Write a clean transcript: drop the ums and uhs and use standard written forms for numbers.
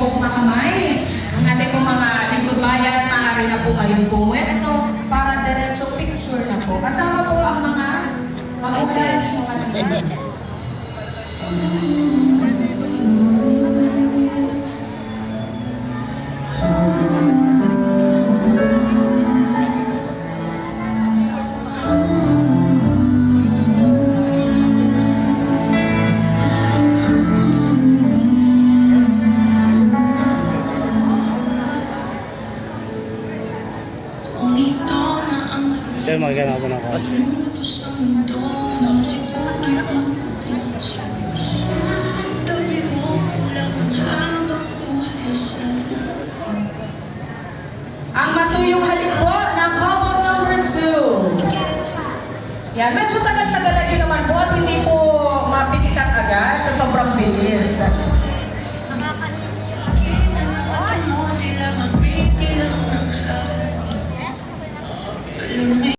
pong mga kamay. Ang ating pong mga lingkod bayan, maaari na po kayong pumwesto para diretso picture na po. Kasama po ang mga magulang, mga nanay. Sir, magkano ako ng kotse? Ang masuyong halik po ng couple number 2. Yan, medyo tagal-tagal na yun naman po at hindi po mapikitan agad sa sobrang bilis.